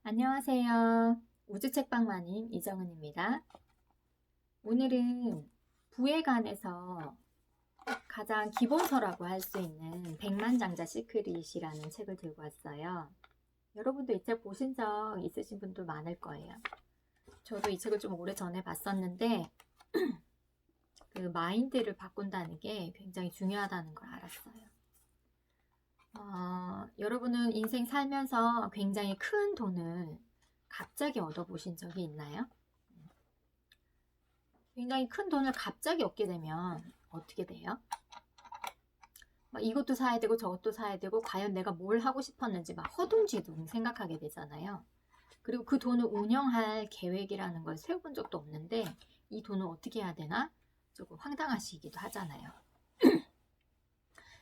안녕하세요. 우주책방마님 이정은입니다. 오늘은 부에 관해서 가장 기본서라고 할 수 있는 백만장자 시크릿이라는 책을 들고 왔어요. 여러분도 이 책 보신 적 있으신 분도 많을 거예요. 저도 이 책을 좀 오래전에 봤었는데 그 마인드를 바꾼다는 게 굉장히 중요하다는 걸 알았어요. 여러분은 인생 살면서 굉장히 큰 돈을 갑자기 얻어보신 적이 있나요? 굉장히 큰 돈을 갑자기 얻게 되면 어떻게 돼요? 이것도 사야 되고 저것도 사야 되고 과연 내가 뭘 하고 싶었는지 막 허둥지둥 생각하게 되잖아요. 그리고 그 돈을 운영할 계획이라는 걸 세워본 적도 없는데 이 돈을 어떻게 해야 되나 조금 황당하시기도 하잖아요.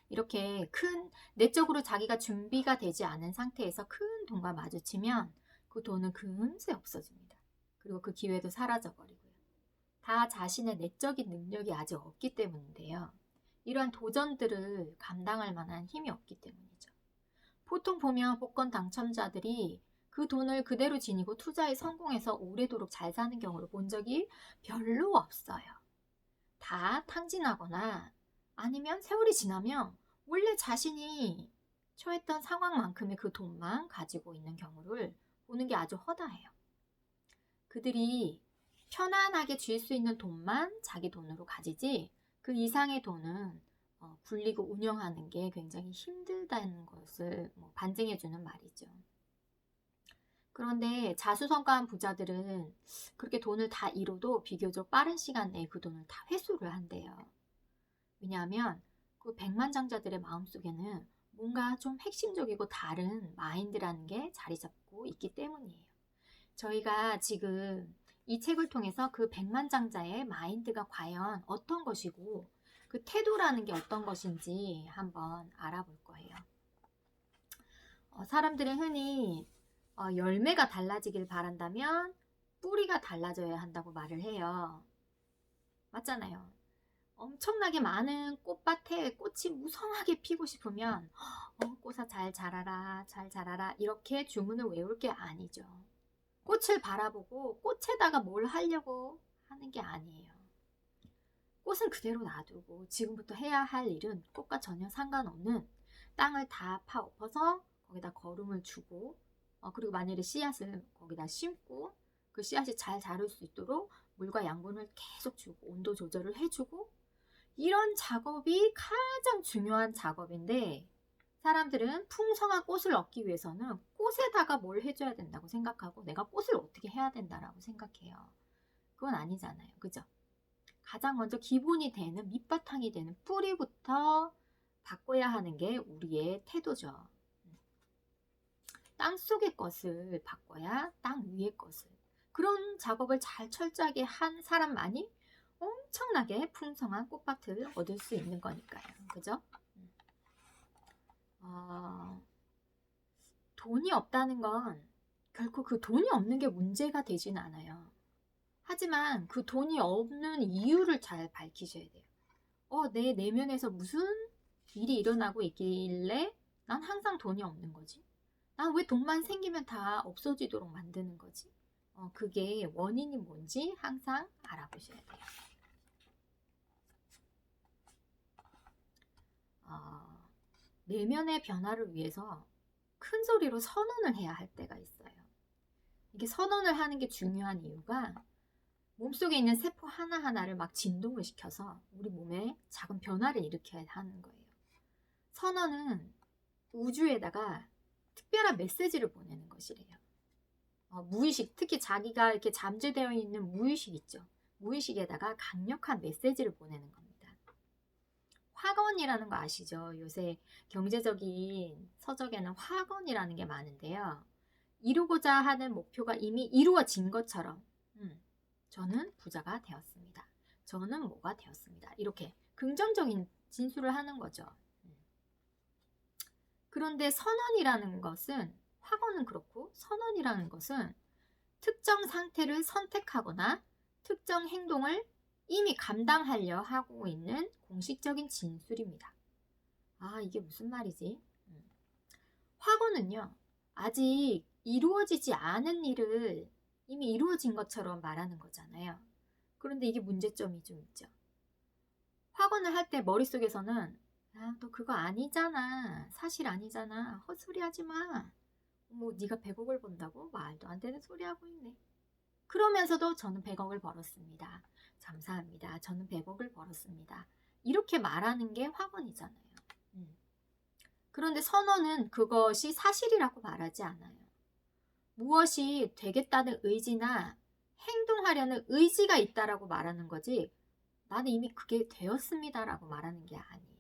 이렇게 큰 내적으로 자기가 준비가 되지 않은 상태에서 큰 돈과 마주치면 그 돈은 금세 없어집니다. 그리고 그 기회도 사라져버리고요. 다 자신의 내적인 능력이 아직 없기 때문인데요. 이러한 도전들을 감당할 만한 힘이 없기 때문이죠. 보통 보면 복권 당첨자들이 그 돈을 그대로 지니고 투자에 성공해서 오래도록 잘 사는 경우를 본 적이 별로 없어요. 다 탕진하거나 아니면 세월이 지나면 원래 자신이 처했던 상황만큼의 그 돈만 가지고 있는 경우를 보는 게 아주 허다해요. 그들이 편안하게 쥘 수 있는 돈만 자기 돈으로 가지지 그 이상의 돈은 굴리고 운영하는 게 굉장히 힘들다는 것을 반증해주는 말이죠. 그런데 자수성가한 부자들은 그렇게 돈을 다 잃어도 비교적 빠른 시간 내에 그 돈을 다 회수를 한대요. 왜냐하면 그 백만장자들의 마음속에는 뭔가 좀 핵심적이고 다른 마인드라는 게 자리 잡고 있기 때문이에요. 저희가 지금 이 책을 통해서 그 백만장자의 마인드가 과연 어떤 것이고 그 태도라는 게 어떤 것인지 한번 알아볼 거예요. 사람들은 흔히 열매가 달라지길 바란다면 뿌리가 달라져야 한다고 말을 해요. 맞잖아요. 엄청나게 많은 꽃밭에 꽃이 무성하게 피고 싶으면 꽃아 잘 자라라 잘 자라라 이렇게 주문을 외울 게 아니죠. 꽃을 바라보고 꽃에다가 뭘 하려고 하는 게 아니에요. 꽃은 그대로 놔두고 지금부터 해야 할 일은 꽃과 전혀 상관없는 땅을 다 파엎어서 거기다 거름을 주고 그리고 만일에 씨앗을 거기다 심고 그 씨앗이 잘 자랄 수 있도록 물과 양분을 계속 주고 온도 조절을 해주고 이런 작업이 가장 중요한 작업인데 사람들은 풍성한 꽃을 얻기 위해서는 꽃에다가 뭘 해줘야 된다고 생각하고 내가 꽃을 어떻게 해야 된다라고 생각해요. 그건 아니잖아요. 그죠? 가장 먼저 기본이 되는 밑바탕이 되는 뿌리부터 바꿔야 하는 게 우리의 태도죠. 땅 속의 것을 바꿔야 땅 위의 것을. 그런 작업을 잘 철저하게 한 사람만이 엄청나게 풍성한 꽃밭을 얻을 수 있는 거니까요. 그죠? 돈이 없다는 건 결코 그 돈이 없는 게 문제가 되진 않아요. 하지만 그 돈이 없는 이유를 잘 밝히셔야 돼요. 내 내면에서 무슨 일이 일어나고 있길래 난 항상 돈이 없는 거지? 난 왜 돈만 생기면 다 없어지도록 만드는 거지? 그게 원인이 뭔지 항상 알아보셔야 돼요. 내면의 변화를 위해서 큰 소리로 선언을 해야 할 때가 있어요. 이게 선언을 하는 게 중요한 이유가 몸속에 있는 세포 하나하나를 막 진동을 시켜서 우리 몸에 작은 변화를 일으켜야 하는 거예요. 선언은 우주에다가 특별한 메시지를 보내는 것이래요. 무의식, 특히 자기가 이렇게 잠재되어 있는 무의식 있죠. 무의식에다가 강력한 메시지를 보내는 겁니다. 화건이라는 거 아시죠? 요새 경제적인 서적에는 화건이라는 게 많은데요. 이루고자 하는 목표가 이미 이루어진 것처럼 저는 부자가 되었습니다. 저는 뭐가 되었습니다. 이렇게 긍정적인 진술을 하는 거죠. 그런데 선언이라는 것은 화건은 그렇고 선언이라는 것은 특정 상태를 선택하거나 특정 행동을 이미 감당하려 하고 있는 공식적인 진술입니다. 이게 무슨 말이지? 화건은요, 아직 이루어지지 않은 일을 이미 이루어진 것처럼 말하는 거잖아요. 그런데 이게 문제점이 좀 있죠. 확언을 할 때 머릿속에서는 아, 너 그거 아니잖아. 사실 아니잖아. 헛소리 하지 마. 뭐 네가 100억을 번다고? 말도 안 되는 소리 하고 있네. 그러면서도 저는 100억을 벌었습니다. 감사합니다. 저는 100억을 벌었습니다. 이렇게 말하는 게 확언이잖아요. 그런데 선언은 그것이 사실이라고 말하지 않아요. 무엇이 되겠다는 의지나 행동하려는 의지가 있다라고 말하는 거지 나는 이미 그게 되었습니다라고 말하는 게 아니에요.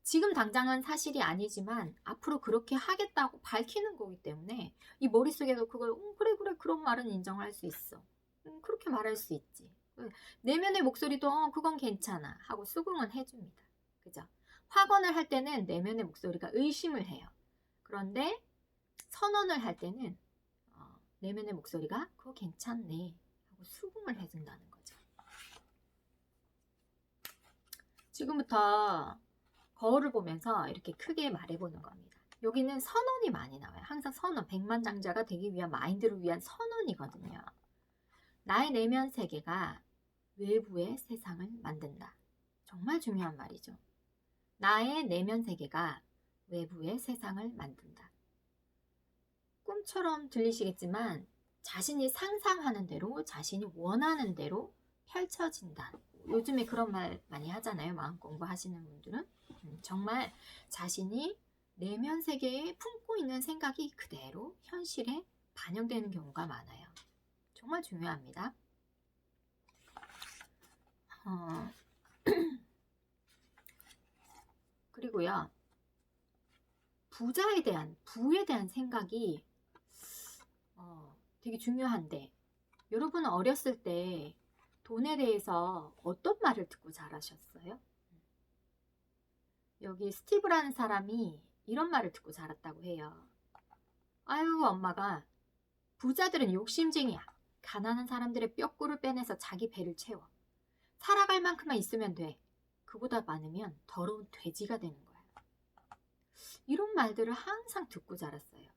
지금 당장은 사실이 아니지만 앞으로 그렇게 하겠다고 밝히는 거기 때문에 이 머릿속에도 그걸 그래 그런 말은 인정할 수 있어. 그렇게 말할 수 있지. 내면의 목소리도 그건 괜찮아 하고 수긍은 해줍니다. 그죠? 확언을 할 때는 내면의 목소리가 의심을 해요. 그런데 선언을 할 때는 내면의 목소리가 그거 괜찮네 하고 수긍을 해준다는 거죠. 지금부터 거울을 보면서 이렇게 크게 말해보는 겁니다. 여기는 선언이 많이 나와요. 항상 선언, 백만장자가 되기 위한 마인드를 위한 선언이거든요. 나의 내면 세계가 외부의 세상을 만든다. 정말 중요한 말이죠. 나의 내면 세계가 외부의 세상을 만든다. 꿈처럼 들리시겠지만 자신이 상상하는 대로, 자신이 원하는 대로 펼쳐진다. 요즘에 그런 말 많이 하잖아요. 마음 공부하시는 분들은. 정말 자신이 내면 세계에 품고 있는 생각이 그대로 현실에 반영되는 경우가 많아요. 정말 중요합니다. 그리고요. 부에 대한 생각이 되게 중요한데 여러분은 어렸을 때 돈에 대해서 어떤 말을 듣고 자라셨어요? 여기 스티브라는 사람이 이런 말을 듣고 자랐다고 해요. 아유, 엄마가 부자들은 욕심쟁이야. 가난한 사람들의 뼈골을 빼내서 자기 배를 채워. 살아갈 만큼만 있으면 돼. 그보다 많으면 더러운 돼지가 되는 거야. 이런 말들을 항상 듣고 자랐어요.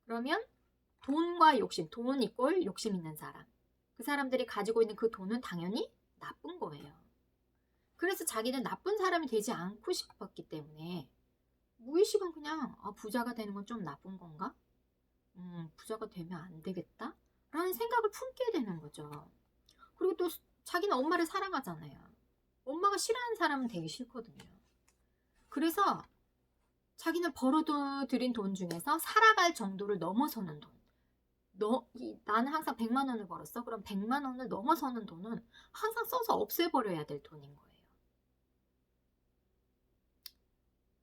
그러면 돈과 욕심, 돈 이꼴 욕심 있는 사람. 그 사람들이 가지고 있는 그 돈은 당연히 나쁜 거예요. 그래서 자기는 나쁜 사람이 되지 않고 싶었기 때문에 무의식은 그냥 부자가 되는 건 좀 나쁜 건가? 부자가 되면 안 되겠다? 라는 생각을 품게 되는 거죠. 그리고 또 자기는 엄마를 사랑하잖아요. 엄마가 싫어하는 사람은 되게 싫거든요. 그래서 자기는 벌어들인 돈 중에서 살아갈 정도를 넘어서는 돈. 나는 항상 100만 원을 벌었어. 그럼 100만 원을 넘어서는 돈은 항상 써서 없애버려야 될 돈인 거예요.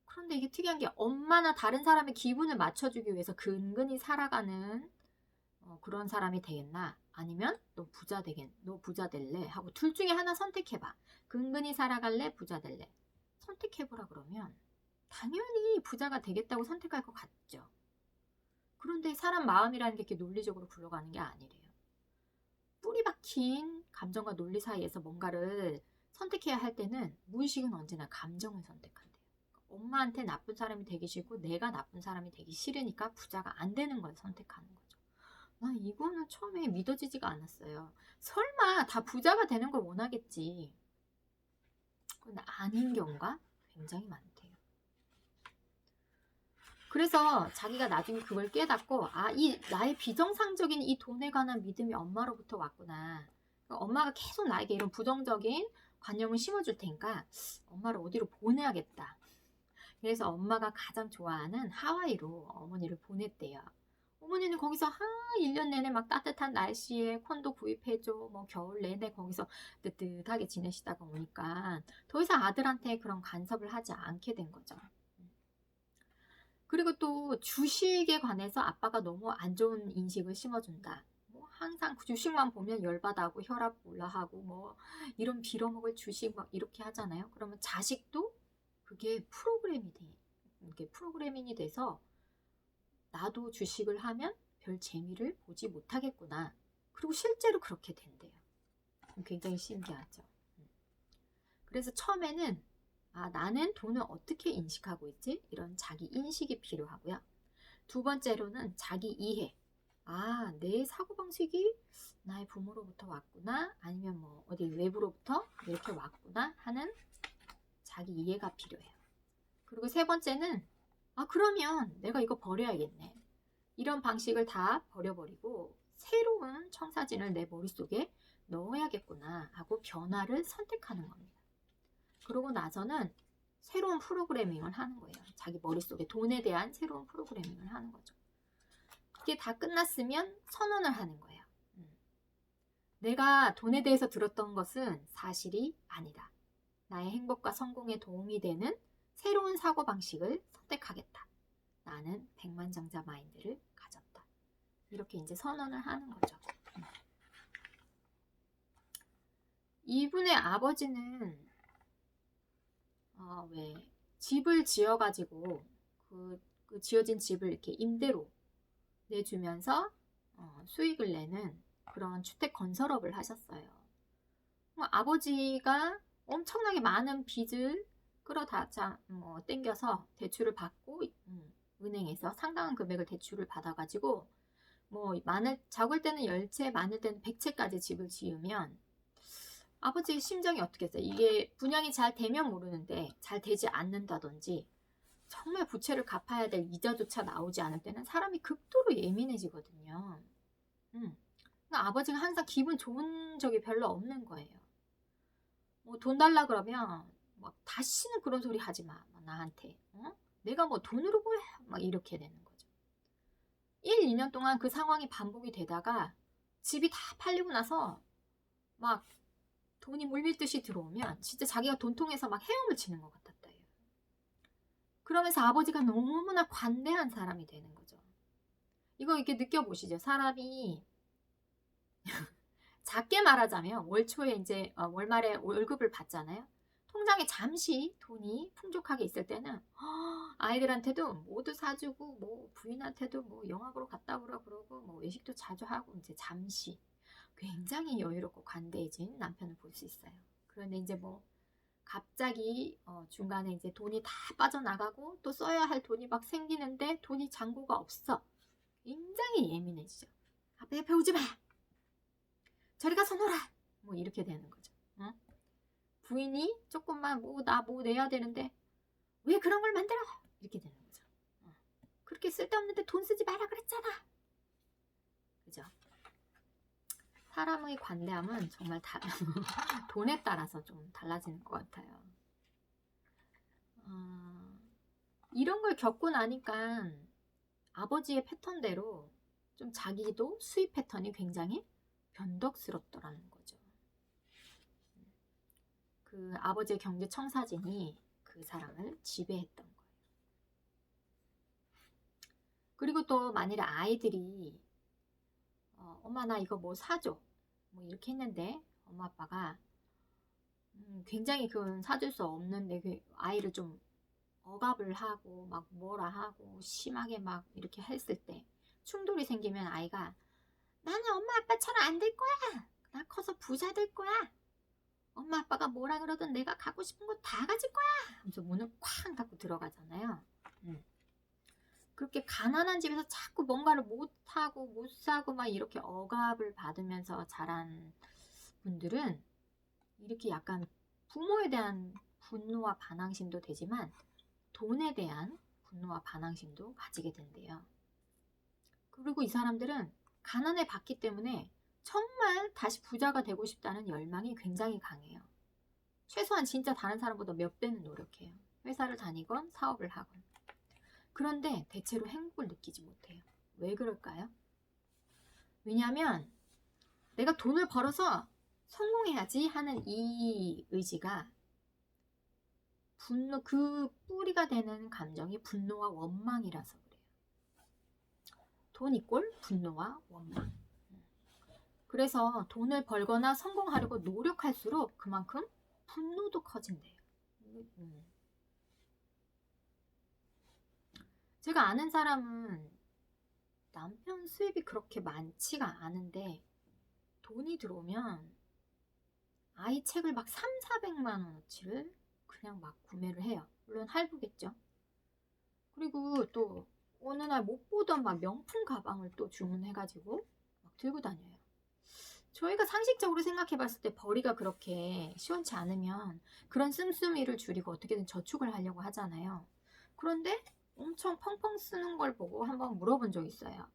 그런데 이게 특이한 게 엄마나 다른 사람의 기분을 맞춰주기 위해서 근근히 살아가는 그런 사람이 되겠나? 아니면 너 부자 될래? 하고 둘 중에 하나 선택해봐. 근근히 살아갈래? 부자 될래? 선택해보라 그러면 당연히 부자가 되겠다고 선택할 것 같죠. 그런데 사람 마음이라는 게 이렇게 논리적으로 굴러가는 게 아니래요. 뿌리 박힌 감정과 논리 사이에서 뭔가를 선택해야 할 때는 무의식은 언제나 감정을 선택한대요. 엄마한테 나쁜 사람이 되기 싫고 내가 나쁜 사람이 되기 싫으니까 부자가 안 되는 걸 선택하는 거죠. 이거는 처음에 믿어지지가 않았어요. 설마 다 부자가 되는 걸 원하겠지. 근데 아닌 경우가 굉장히 많대요. 그래서 자기가 나중에 그걸 깨닫고 나의 비정상적인 이 돈에 관한 믿음이 엄마로부터 왔구나. 엄마가 계속 나에게 이런 부정적인 관념을 심어줄 테니까 엄마를 어디로 보내야겠다. 그래서 엄마가 가장 좋아하는 하와이로 어머니를 보냈대요. 어머니는 거기서 1년 내내 막 따뜻한 날씨에 콘도 구입해줘. 뭐 겨울 내내 거기서 뜨뜻하게 지내시다가 오니까 더 이상 아들한테 그런 간섭을 하지 않게 된 거죠. 그리고 또 주식에 관해서 아빠가 너무 안 좋은 인식을 심어준다. 뭐 항상 그 주식만 보면 열받아하고 혈압 올라하고 뭐 이런 빌어먹을 주식 막 이렇게 하잖아요. 그러면 자식도 그게 프로그래밍이 돼서 나도 주식을 하면 별 재미를 보지 못하겠구나. 그리고 실제로 그렇게 된대요. 굉장히 신기하죠. 그래서 처음에는 나는 돈을 어떻게 인식하고 있지? 이런 자기 인식이 필요하고요. 두 번째로는 자기 이해. 아, 내 사고방식이 나의 부모로부터 왔구나. 아니면 뭐 어디 외부로부터 이렇게 왔구나 하는 자기 이해가 필요해요. 그리고 세 번째는 그러면 내가 이거 버려야겠네. 이런 방식을 다 버려버리고 새로운 청사진을 내 머릿속에 넣어야겠구나 하고 변화를 선택하는 겁니다. 그러고 나서는 새로운 프로그래밍을 하는 거예요. 자기 머릿속에 돈에 대한 새로운 프로그래밍을 하는 거죠. 그게 다 끝났으면 선언을 하는 거예요. 내가 돈에 대해서 들었던 것은 사실이 아니다. 나의 행복과 성공에 도움이 되는 새로운 사고방식을 선택하겠다. 나는 백만장자 마인드를 가졌다. 이렇게 이제 선언을 하는 거죠. 이분의 아버지는 왜 집을 지어가지고 그 지어진 집을 이렇게 임대로 내주면서 수익을 내는 그런 주택 건설업을 하셨어요. 아버지가 엄청나게 많은 빚을 땡겨서 대출을 받고 은행에서 상당한 금액을 대출을 받아가지고 적을 때는 10채, 많을 때는 100채까지 집을 지으면 아버지의 심정이 어떻겠어요? 이게 분양이 잘 되면 모르는데 잘 되지 않는다든지 정말 부채를 갚아야 될 이자조차 나오지 않을 때는 사람이 극도로 예민해지거든요. 그러니까 아버지가 항상 기분 좋은 적이 별로 없는 거예요. 돈 달라 그러면 다시는 그런 소리 하지 마. 나한테. 내가 돈으로 보여. 이렇게 되는 거죠. 1, 2년 동안 그 상황이 반복이 되다가 집이 다 팔리고 나서 돈이 물밀듯이 들어오면 진짜 자기가 돈통에서 헤엄을 치는 것 같았다. 그러면서 아버지가 너무나 관대한 사람이 되는 거죠. 이거 이렇게 느껴보시죠. 사람이 작게 말하자면 월 초에 이제 월말에 월급을 받잖아요. 통장에 잠시 돈이 풍족하게 있을 때는 아이들한테도 모두 사주고 부인한테도 영화 보러 갔다 오라 그러고 외식도 자주 하고 이제 잠시 굉장히 여유롭고 관대해진 남편을 볼 수 있어요. 그런데 이제 갑자기 중간에 이제 돈이 다 빠져나가고 또 써야 할 돈이 생기는데 돈이 잔고가 없어. 굉장히 예민해지죠. 옆에 오지 마. 저리 가서 놀아. 이렇게 되는 거죠. 부인이 조금만 나 내야 되는데 왜 그런 걸 만들어? 이렇게 되는 거죠. 그렇게 쓸데없는데 돈 쓰지 마라 그랬잖아. 그죠? 사람의 관대함은 정말 돈에 따라서 좀 달라지는 것 같아요. 이런 걸 겪고 나니까 아버지의 패턴대로 좀 자기도 수입 패턴이 굉장히 변덕스럽더라는 거죠. 그 아버지의 경제 청사진이 그 사람을 지배했던 거예요. 그리고 또 만일에 아이들이 엄마 나 이거 사줘 이렇게 했는데 엄마 아빠가 굉장히 그건 사줄 수 없는데 그 아이를 좀 억압을 하고 뭐라 하고 심하게 이렇게 했을 때 충돌이 생기면 아이가 나는 엄마 아빠처럼 안 될 거야. 나 커서 부자 될 거야. 엄마 아빠가 뭐라 그러든 내가 갖고 싶은 거 다 가질 거야. 하면서 문을 쾅 닫고 들어가잖아요. 그렇게 가난한 집에서 자꾸 뭔가를 못하고 못 사고 이렇게 억압을 받으면서 자란 분들은 이렇게 약간 부모에 대한 분노와 반항심도 되지만 돈에 대한 분노와 반항심도 가지게 된대요. 그리고 이 사람들은 가난에 받기 때문에 정말 다시 부자가 되고 싶다는 열망이 굉장히 강해요. 최소한 진짜 다른 사람보다 몇 배는 노력해요. 회사를 다니건 사업을 하건. 그런데 대체로 행복을 느끼지 못해요. 왜 그럴까요? 왜냐하면 내가 돈을 벌어서 성공해야지 하는 이 의지가 그 뿌리가 되는 감정이 분노와 원망이라서 그래요. 돈 이꼴 분노와 원망. 그래서 돈을 벌거나 성공하려고 노력할수록 그만큼 분노도 커진대요. 제가 아는 사람은 남편 수입이 그렇게 많지가 않은데 돈이 들어오면 아이 책을 3,400만 원어치를 그냥 구매를 해요. 물론 할부겠죠. 그리고 또 어느 날 못 보던 막 명품 가방을 또 주문해가지고 막 들고 다녀요. 저희가 상식적으로 생각해 봤을 때 벌이가 그렇게 시원치 않으면 그런 씀씀이를 줄이고 어떻게든 저축을 하려고 하잖아요. 그런데 엄청 펑펑 쓰는 걸 보고 한번 물어본 적 있어요.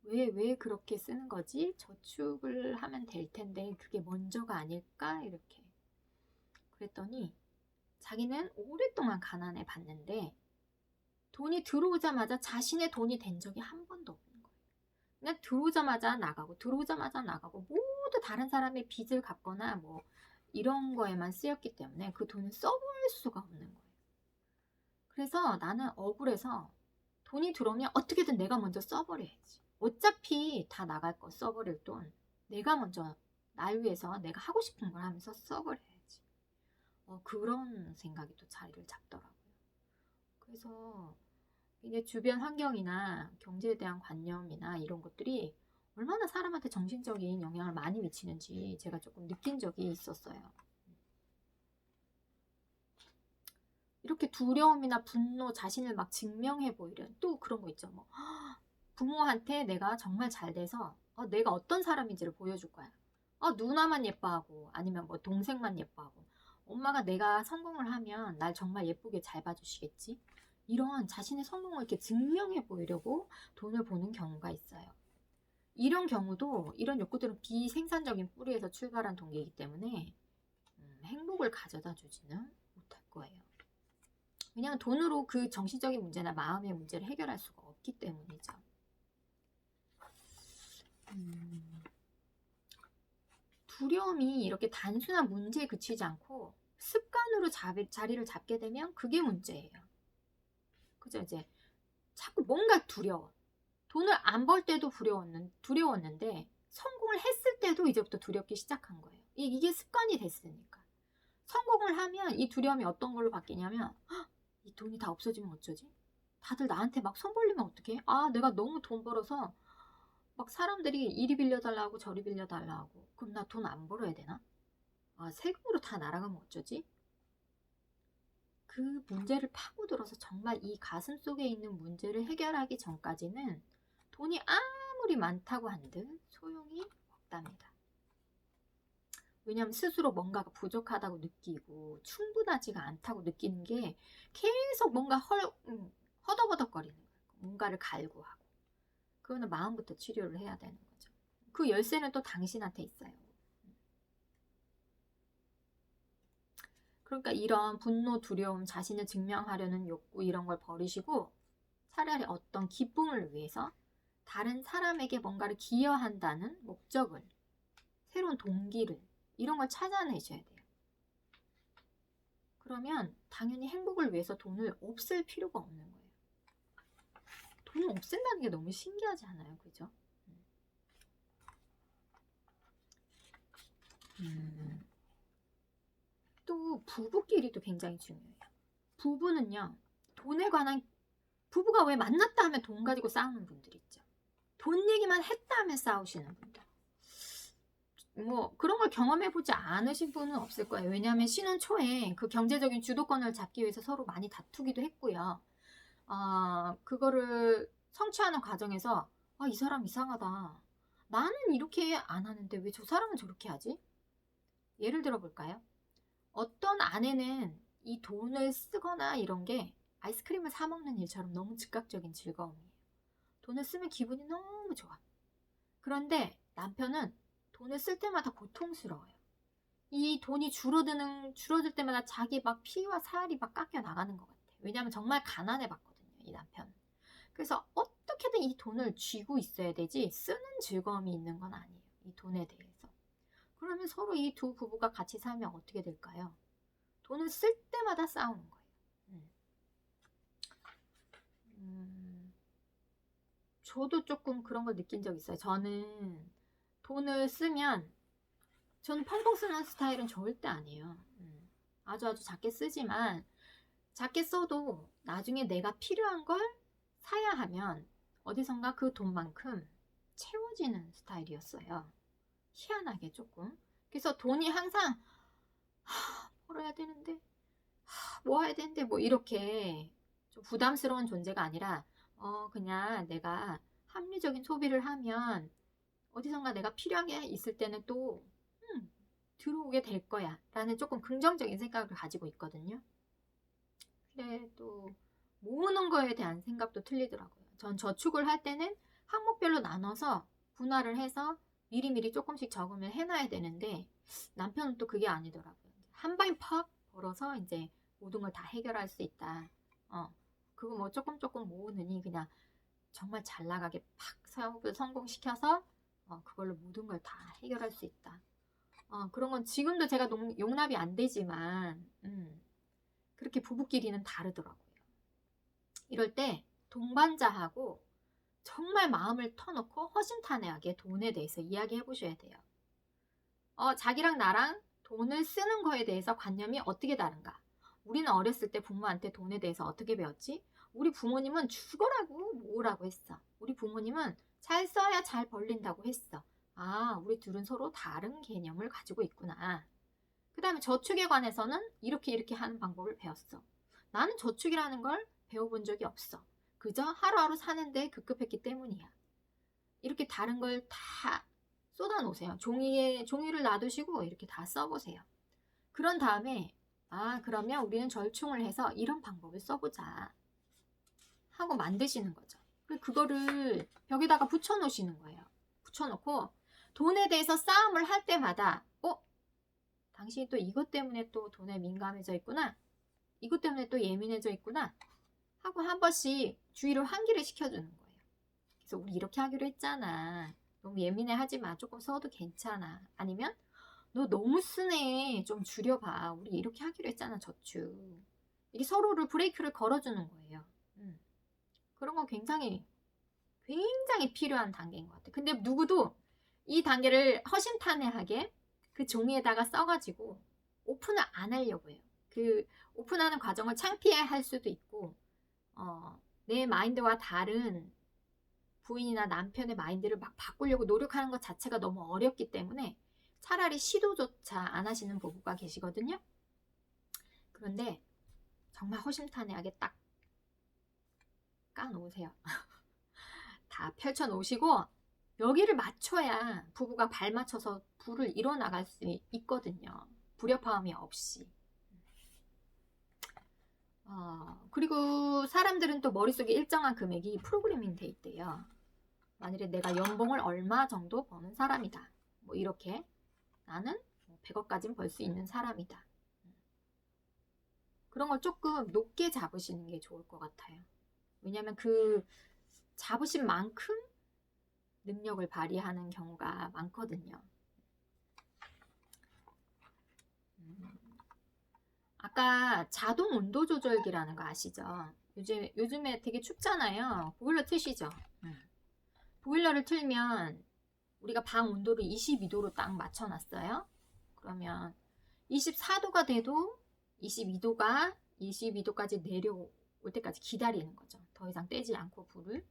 왜 그렇게 쓰는 거지? 저축을 하면 될 텐데 그게 먼저가 아닐까? 이렇게. 그랬더니 자기는 오랫동안 가난해 봤는데 돈이 들어오자마자 자신의 돈이 된 적이 한 번도 없는 거예요. 그냥 들어오자마자 나가고 들어오자마자 나가고 모두 다른 사람의 빚을 갚거나 뭐 이런 거에만 쓰였기 때문에 그 돈을 써볼 수가 없는 거예요. 그래서 나는 억울해서 돈이 들어오면 어떻게든 내가 먼저 써버려야지. 어차피 다 나갈 거 써버릴 돈 내가 먼저 날 위해서 내가 하고 싶은 걸 하면서 써버려야지. 그런 생각이 또 자리를 잡더라고요. 그래서 이게 주변 환경이나 경제에 대한 관념이나 이런 것들이 얼마나 사람한테 정신적인 영향을 많이 미치는지 제가 조금 느낀 적이 있었어요. 이렇게 두려움이나 분노, 자신을 막 증명해 보이려 또 그런 거 있죠. 뭐 부모한테 내가 정말 잘 돼서 내가 어떤 사람인지를 보여줄 거야. 누나만 예뻐하고 아니면 뭐 동생만 예뻐하고 엄마가 내가 성공을 하면 날 정말 예쁘게 잘 봐주시겠지. 이런 자신의 성공을 이렇게 증명해 보이려고 돈을 보는 경우가 있어요. 이런 경우도 이런 욕구들은 비생산적인 뿌리에서 출발한 동기이기 때문에 행복을 가져다 주지는 못할 거예요. 왜냐하면 돈으로 그 정신적인 문제나 마음의 문제를 해결할 수가 없기 때문이죠. 두려움이 이렇게 단순한 문제에 그치지 않고 습관으로 자리를 잡게 되면 그게 문제예요. 그죠? 이제 자꾸 뭔가 두려워. 돈을 안 벌 때도 두려웠는데 성공을 했을 때도 이제부터 두렵기 시작한 거예요. 이게 습관이 됐으니까. 성공을 하면 이 두려움이 어떤 걸로 바뀌냐면 이 돈이 다 없어지면 어쩌지? 다들 나한테 막 손 벌리면 어떡해? 내가 너무 돈 벌어서 막 사람들이 이리 빌려달라고 저리 빌려달라고 그럼 나 돈 안 벌어야 되나? 세금으로 다 날아가면 어쩌지? 그 문제를 파고들어서 정말 이 가슴 속에 있는 문제를 해결하기 전까지는 돈이 아무리 많다고 한들 소용이 없답니다. 왜냐하면 스스로 뭔가가 부족하다고 느끼고 충분하지가 않다고 느끼는 게 계속 뭔가 허덕허덕거리는 거예요. 뭔가를 갈구하고. 그거는 마음부터 치료를 해야 되는 거죠. 그 열쇠는 또 당신한테 있어요. 그러니까 이런 분노, 두려움, 자신을 증명하려는 욕구 이런 걸 버리시고 차라리 어떤 기쁨을 위해서 다른 사람에게 뭔가를 기여한다는 목적을, 새로운 동기를 이런 걸 찾아내셔야 돼요. 그러면 당연히 행복을 위해서 돈을 없앨 필요가 없는 거예요. 돈을 없앤다는 게 너무 신기하지 않아요? 그죠? 또 부부끼리도 굉장히 중요해요. 부부는요, 돈에 관한 부부가 왜 만났다 하면 돈 가지고 싸우는 분들 있죠. 돈 얘기만 했다 하면 싸우시는 분들. 뭐 그런 걸 경험해보지 않으신 분은 없을 거예요. 왜냐하면 신혼 초에 그 경제적인 주도권을 잡기 위해서 서로 많이 다투기도 했고요. 그거를 성취하는 과정에서 이 사람 이상하다. 나는 이렇게 안 하는데 왜 저 사람은 저렇게 하지? 예를 들어 볼까요? 어떤 아내는 이 돈을 쓰거나 이런 게 아이스크림을 사 먹는 일처럼 너무 즉각적인 즐거움이에요. 돈을 쓰면 기분이 너무 좋아. 그런데 남편은 돈을 쓸 때마다 고통스러워요. 이 돈이 줄어들 때마다 자기 막 피와 살이 막 깎여 나가는 것 같아요. 왜냐하면 정말 가난해 봤거든요, 이 남편. 그래서 어떻게든 이 돈을 쥐고 있어야 되지 쓰는 즐거움이 있는 건 아니에요. 이 돈에 대해서. 그러면 서로 이 두 부부가 같이 살면 어떻게 될까요? 돈을 쓸 때마다 싸우는 거예요. 저도 조금 그런 걸 느낀 적 있어요. 저는 돈을 쓰면 저는 펑펑 쓰는 스타일은 절대 아니에요. 아주 작게 쓰지만 작게 써도 나중에 내가 필요한 걸 사야 하면 어디선가 그 돈만큼 채워지는 스타일이었어요. 희한하게 조금. 그래서 돈이 항상 벌어야 되는데 모아야 되는데 뭐 이렇게 좀 부담스러운 존재가 아니라 그냥 내가 합리적인 소비를 하면 어디선가 내가 필요한 게 있을 때는 또 들어오게 될 거야 라는 조금 긍정적인 생각을 가지고 있거든요. 근데 또 모으는 거에 대한 생각도 틀리더라고요. 전 저축을 할 때는 항목별로 나눠서 분할을 해서 미리미리 조금씩 저금을 해놔야 되는데 남편은 또 그게 아니더라고요. 한 방에 팍 벌어서 이제 모든 걸 다 해결할 수 있다. 그거 뭐 조금 조금 모으느니 그냥 정말 잘 나가게 팍 사업을 성공시켜서 그걸로 모든 걸 다 해결할 수 있다. 그런 건 지금도 제가 용납이 안 되지만 그렇게 부부끼리는 다르더라고요. 이럴 때 동반자하고 정말 마음을 터놓고 허심탄회하게 돈에 대해서 이야기해 보셔야 돼요. 자기랑 나랑 돈을 쓰는 거에 대해서 관념이 어떻게 다른가? 우리는 어렸을 때 부모한테 돈에 대해서 어떻게 배웠지? 우리 부모님은 죽어라고 모으라고 했어. 우리 부모님은 잘 써야 잘 벌린다고 했어. 우리 둘은 서로 다른 개념을 가지고 있구나. 그 다음에 저축에 관해서는 이렇게 하는 방법을 배웠어. 나는 저축이라는 걸 배워본 적이 없어. 그저 하루하루 사는데 급급했기 때문이야. 이렇게 다른 걸 다 쏟아놓으세요. 종이를 놔두시고 이렇게 다 써보세요. 그런 다음에 그러면 우리는 절충을 해서 이런 방법을 써보자 하고 만드시는 거죠. 그리고 그거를 벽에다가 붙여놓으시는 거예요. 붙여놓고 돈에 대해서 싸움을 할 때마다 당신이 또 이것 때문에 또 돈에 민감해져 있구나. 이것 때문에 또 예민해져 있구나. 하고 한 번씩 주의를 환기를 시켜주는 거예요. 그래서 우리 이렇게 하기로 했잖아. 너무 예민해 하지 마. 조금 써도 괜찮아. 아니면 너 너무 쓰네. 좀 줄여봐. 우리 이렇게 하기로 했잖아. 저축. 이게 서로를 브레이크를 걸어주는 거예요. 그런 건 굉장히 필요한 단계인 것 같아요. 근데 누구도 이 단계를 허심탄회하게 그 종이에다가 써가지고 오픈을 안 하려고 해요. 그 오픈하는 과정을 창피해 할 수도 있고 내 마인드와 다른 부인이나 남편의 마인드를 막 바꾸려고 노력하는 것 자체가 너무 어렵기 때문에 차라리 시도조차 안 하시는 부부가 계시거든요. 그런데 정말 허심탄회하게 딱 까놓으세요. 다 펼쳐놓으시고 여기를 맞춰야 부부가 발 맞춰서 불을 이뤄나갈 수 있거든요. 불협화음이 없이. 그리고 사람들은 또 머릿속에 일정한 금액이 프로그래밍 돼 있대요. 만일에 내가 연봉을 얼마 정도 버는 사람이다. 뭐 이렇게 나는 100억까지는 벌 수 있는 사람이다. 그런 걸 조금 높게 잡으시는 게 좋을 것 같아요. 왜냐하면 그 잡으신 만큼 능력을 발휘하는 경우가 많거든요. 아까 자동 온도 조절기라는 거 아시죠? 요즘에 되게 춥잖아요. 보일러 트시죠? 보일러를 틀면 우리가 방 온도를 22도로 딱 맞춰놨어요. 그러면 24도가 돼도 22도까지 내려올 때까지 기다리는 거죠. 더 이상 떼지 않고 불을.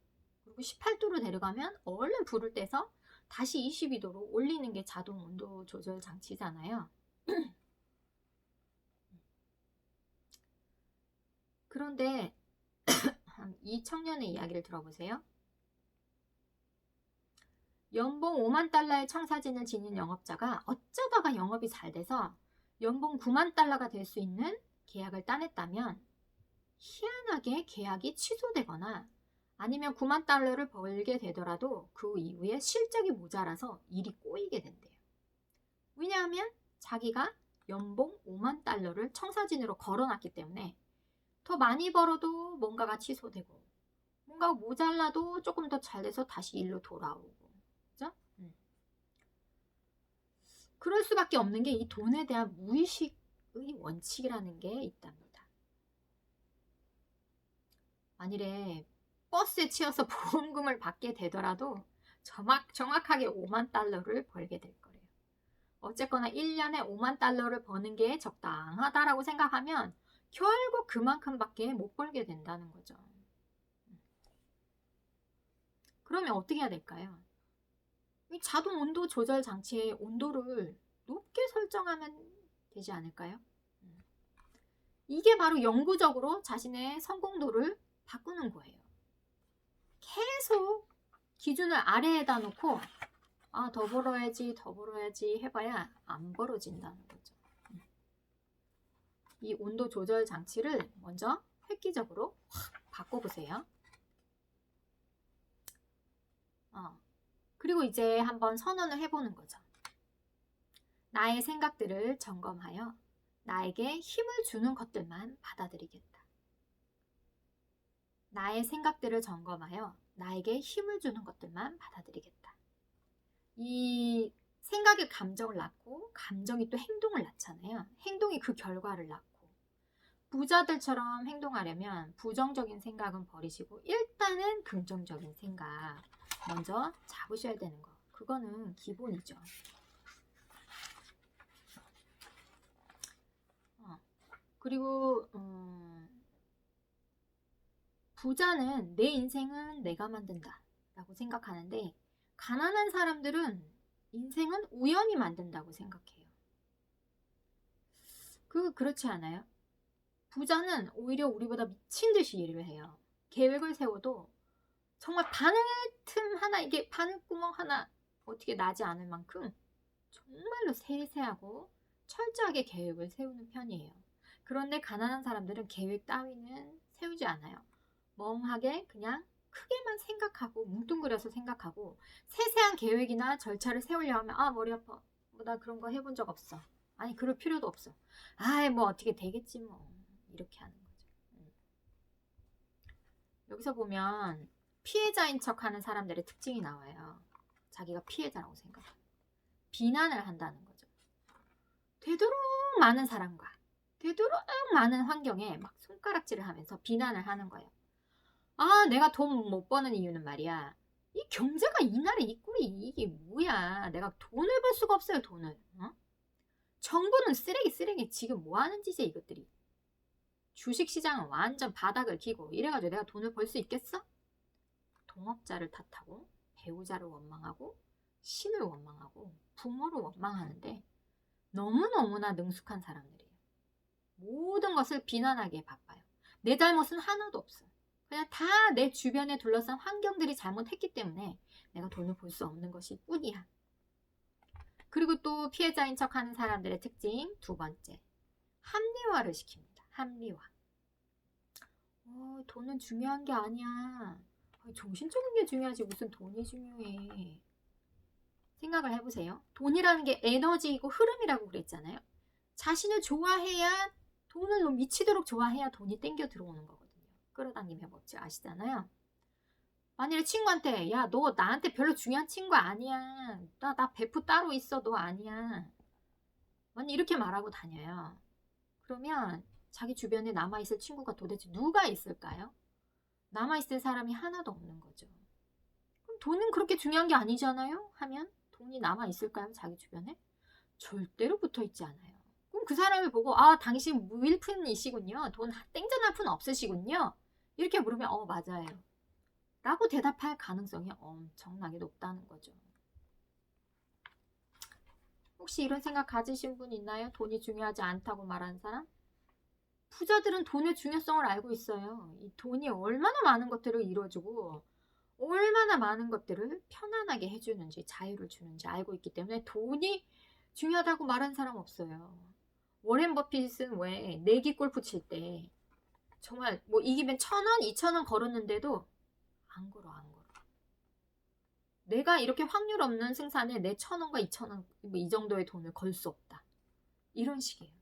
그리고 18도로 내려가면 얼른 불을 떼서 다시 22도로 올리는 게 자동 온도 조절 장치잖아요. 그런데 이 청년의 이야기를 들어보세요. 연봉 5만 달러의 청사진을 지닌 영업자가 어쩌다가 영업이 잘 돼서 연봉 9만 달러가 될 수 있는 계약을 따냈다면 희한하게 계약이 취소되거나 아니면 9만 달러를 벌게 되더라도 그 이후에 실적이 모자라서 일이 꼬이게 된대요. 왜냐하면 자기가 연봉 5만 달러를 청사진으로 걸어놨기 때문에 더 많이 벌어도 뭔가가 취소되고 뭔가 모자라도 조금 더 잘 돼서 다시 일로 돌아오고 그죠? 그럴 수밖에 없는 게 이 돈에 대한 무의식의 원칙이라는 게 있답니다. 만일에 버스에 치여서 보험금을 받게 되더라도 정확하게 5만 달러를 벌게 될 거예요. 어쨌거나 1년에 5만 달러를 버는 게 적당하다라고 생각하면 결국 그만큼밖에 못 벌게 된다는 거죠. 그러면 어떻게 해야 될까요? 이 자동 온도 조절 장치의 온도를 높게 설정하면 되지 않을까요? 이게 바로 영구적으로 자신의 성공도를 바꾸는 거예요. 계속 기준을 아래에다 놓고 더 벌어야지 더 벌어야지 해봐야 안 벌어진다는 거죠. 이 온도 조절 장치를 먼저 획기적으로 확 바꿔보세요. 그리고 이제 한번 선언을 해보는 거죠. 나의 생각들을 점검하여 나에게 힘을 주는 것들만 받아들이겠다. 나의 생각들을 점검하여 나에게 힘을 주는 것들만 받아들이겠다. 이 생각이 감정을 낳고 감정이 또 행동을 낳잖아요. 행동이 그 결과를 낳고 부자들처럼 행동하려면 부정적인 생각은 버리시고 일단은 긍정적인 생각 먼저 잡으셔야 되는 거. 그거는 기본이죠. 그리고 부자는 내 인생은 내가 만든다 라고 생각하는데 가난한 사람들은 인생은 우연히 만든다고 생각해요. 그렇지 않아요? 부자는 오히려 우리보다 미친 듯이 일을 해요. 계획을 세워도 정말 바늘틈 하나, 이게 바늘구멍 하나 어떻게 나지 않을 만큼 정말로 세세하고 철저하게 계획을 세우는 편이에요. 그런데 가난한 사람들은 계획 따위는 세우지 않아요. 멍하게 그냥 크게만 생각하고 뭉뚱그려서 생각하고 세세한 계획이나 절차를 세우려 하면 머리 아파. 나 그런 거 해본 적 없어. 아니 그럴 필요도 없어. 뭐 어떻게 되겠지 뭐. 이렇게 하는 거죠. 여기서 보면 피해자인 척하는 사람들의 특징이 나와요. 자기가 피해자라고 생각해요. 비난을 한다는 거죠. 되도록 많은 사람과 되도록 많은 환경에 막 손가락질을 하면서 비난을 하는 거예요. 내가 돈 못 버는 이유는 말이야. 이 경제가 이날에 이 꼴이 이게 뭐야. 내가 돈을 벌 수가 없어요. 돈을. 정부는 쓰레기 지금 뭐 하는 짓이야 이것들이. 주식시장은 완전 바닥을 기고 이래가지고 내가 돈을 벌 수 있겠어? 동업자를 탓하고 배우자를 원망하고 신을 원망하고 부모를 원망하는데 너무너무나 능숙한 사람들이에요. 모든 것을 비난하기에 바빠요. 내 잘못은 하나도 없어. 그냥 다 내 주변에 둘러싼 환경들이 잘못했기 때문에 내가 돈을 벌 수 없는 것일 뿐이야. 그리고 또 피해자인 척하는 사람들의 특징 두 번째, 합리화를 시킵니다. 합리화. 돈은 중요한 게 아니야. 정신적인 게 중요하지 무슨 돈이 중요해. 생각을 해보세요. 돈이라는 게 에너지이고 흐름이라고 그랬잖아요. 자신을 좋아해야 돈을 너무 미치도록 좋아해야 돈이 땡겨 들어오는 거거든요. 끌어당김의 법칙 아시잖아요. 만약에 친구한테 야 너 나한테 별로 중요한 친구 아니야. 나 베프 따로 있어. 너 아니야. 만약 이렇게 말하고 다녀요. 그러면 자기 주변에 남아있을 친구가 도대체 누가 있을까요? 남아있을 사람이 하나도 없는 거죠. 그럼 돈은 그렇게 중요한 게 아니잖아요? 하면 돈이 남아있을까요? 자기 주변에? 절대로 붙어있지 않아요. 그럼 그 사람을 보고 당신 무일푼이시군요. 돈 땡전 한 푼 없으시군요. 이렇게 물으면 맞아요. 라고 대답할 가능성이 엄청나게 높다는 거죠. 혹시 이런 생각 가지신 분 있나요? 돈이 중요하지 않다고 말하는 사람? 부자들은 돈의 중요성을 알고 있어요. 이 돈이 얼마나 많은 것들을 이루어주고 얼마나 많은 것들을 편안하게 해주는지 자유를 주는지 알고 있기 때문에 돈이 중요하다고 말하는 사람 없어요. 워렌 버핏은 왜 내기 골프 칠 때 정말 뭐 이기면 1,000원, 2,000원 걸었는데도 안 걸어. 내가 이렇게 확률 없는 승산에 내 1,000원과 2,000원 이 정도의 돈을 걸 수 없다. 이런 식이에요.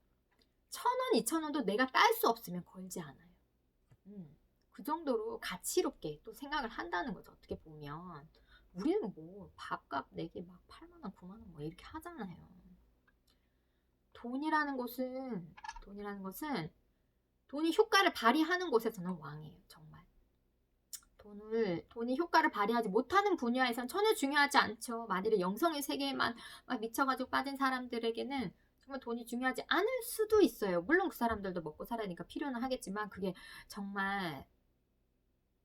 1,000원, 2,000원도 내가 딸 수 없으면 걸지 않아요. 그 정도로 가치롭게 또 생각을 한다는 거죠. 어떻게 보면 우리는 뭐 밥값 내기 막 8만 원, 9만 원 뭐 이렇게 하잖아요. 돈이라는 것은 돈이 효과를 발휘하는 곳에서는 왕이에요. 정말. 돈이 효과를 발휘하지 못하는 분야에선 전혀 중요하지 않죠. 만일에 영성의 세계에만 막 미쳐가지고 빠진 사람들에게는 정말 돈이 중요하지 않을 수도 있어요. 물론 그 사람들도 먹고 살아니까 필요는 하겠지만 그게 정말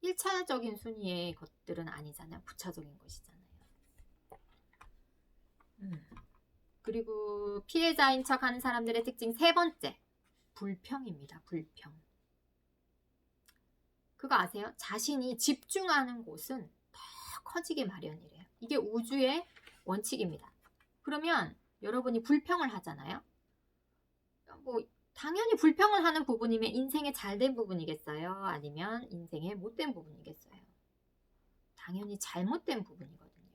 1차적인 순위의 것들은 아니잖아요. 부차적인 것이잖아요. 그리고 피해자인 척하는 사람들의 특징 세 번째, 불평입니다. 불평. 그거 아세요? 자신이 집중하는 곳은 더 커지게 마련이래요. 이게 우주의 원칙입니다. 그러면 여러분이 불평을 하잖아요. 뭐 당연히 불평을 하는 부분이면 인생의 잘된 부분이겠어요? 아니면 인생의 못된 부분이겠어요? 당연히 잘못된 부분이거든요.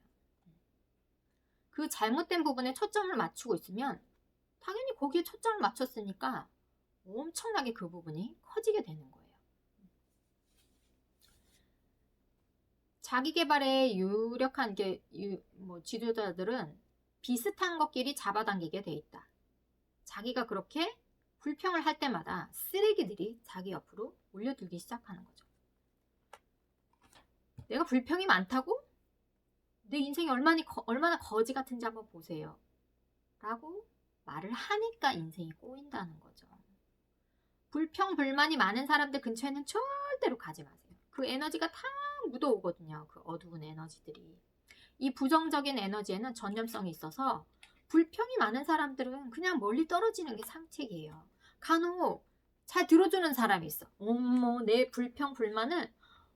그 잘못된 부분에 초점을 맞추고 있으면 당연히 거기에 초점을 맞췄으니까 엄청나게 그 부분이 커지게 되는 거예요. 자기 개발에 유력한 게 지도자들은 비슷한 것끼리 잡아당기게 돼 있다. 자기가 그렇게 불평을 할 때마다 쓰레기들이 자기 옆으로 몰려들기 시작하는 거죠. 내가 불평이 많다고? 내 인생이 얼마나 거지 같은지 한번 보세요. 라고 말을 하니까 인생이 꼬인다는 거죠. 불평, 불만이 많은 사람들 근처에는 절대로 가지 마세요. 그 에너지가 다 묻어오거든요. 그 어두운 에너지들이. 이 부정적인 에너지에는 전염성이 있어서 불평이 많은 사람들은 그냥 멀리 떨어지는 게 상책이에요. 간혹 잘 들어주는 사람이 있어. 어머, 내 불평, 불만을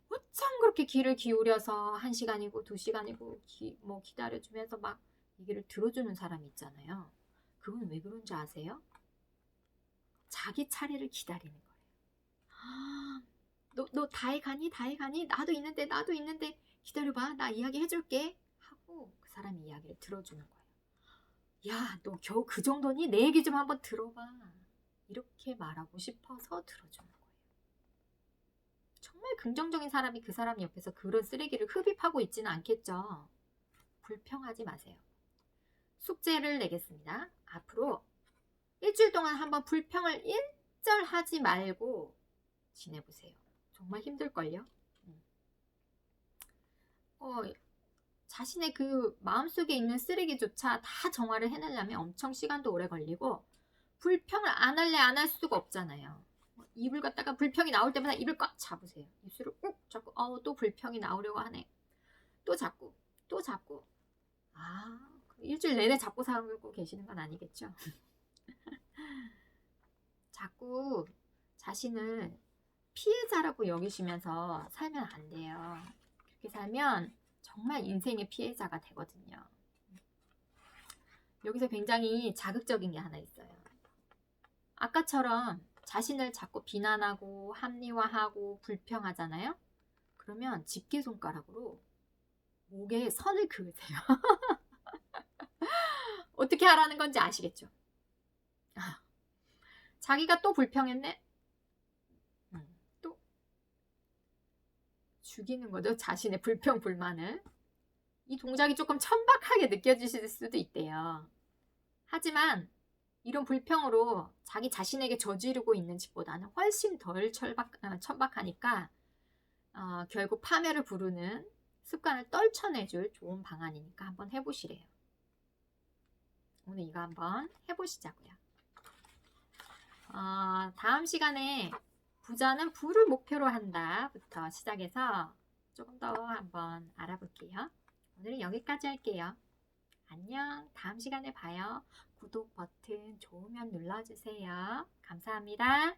어쩜 그렇게 귀를 기울여서 1시간이고 2시간이고 기다려주면서 막 얘기를 들어주는 사람이 있잖아요. 그건 왜 그런지 아세요? 자기 차례를 기다리는 거예요. 너 다해 가니? 다해 가니? 나도 있는데 기다려봐. 나 이야기 해줄게. 하고 그 사람이 이야기를 들어주는 거예요. 야, 너 겨우 그 정도니? 내 얘기 좀 한번 들어봐. 이렇게 말하고 싶어서 들어주는 거예요. 정말 긍정적인 사람이 그 사람 옆에서 그런 쓰레기를 흡입하고 있지는 않겠죠. 불평하지 마세요. 숙제를 내겠습니다. 앞으로 일주일 동안 한번 불평을 일절 하지 말고 지내보세요. 정말 힘들걸요? 자신의 그 마음속에 있는 쓰레기조차 다 정화를 해내려면 엄청 시간도 오래 걸리고 불평을 안 할 수가 없잖아요. 입을 갖다가 불평이 나올 때마다 입을 꽉 잡으세요. 입술을 꾹 잡고 또 불평이 나오려고 하네. 또 잡고 일주일 내내 잡고 살고 계시는 건 아니겠죠? 자꾸 자신을 피해자라고 여기시면서 살면 안 돼요. 그렇게 살면 정말 인생의 피해자가 되거든요. 여기서 굉장히 자극적인 게 하나 있어요. 아까처럼 자신을 자꾸 비난하고 합리화하고 불평하잖아요. 그러면 집게손가락으로 목에 선을 그으세요. 어떻게 하라는 건지 아시겠죠? 자기가 또 불평했네? 또 죽이는 거죠. 자신의 불평, 불만을. 이 동작이 조금 천박하게 느껴지실 수도 있대요. 하지만 이런 불평으로 자기 자신에게 저지르고 있는 짓보다는 훨씬 덜 천박하니까 결국 파멸을 부르는 습관을 떨쳐내줄 좋은 방안이니까 한번 해보시래요. 오늘 이거 한번 해보시자고요. 다음 시간에 부자는 부를 목표로 한다부터 시작해서 조금 더 한번 알아볼게요. 오늘은 여기까지 할게요. 안녕. 다음 시간에 봐요. 구독 버튼 좋으면 눌러주세요. 감사합니다.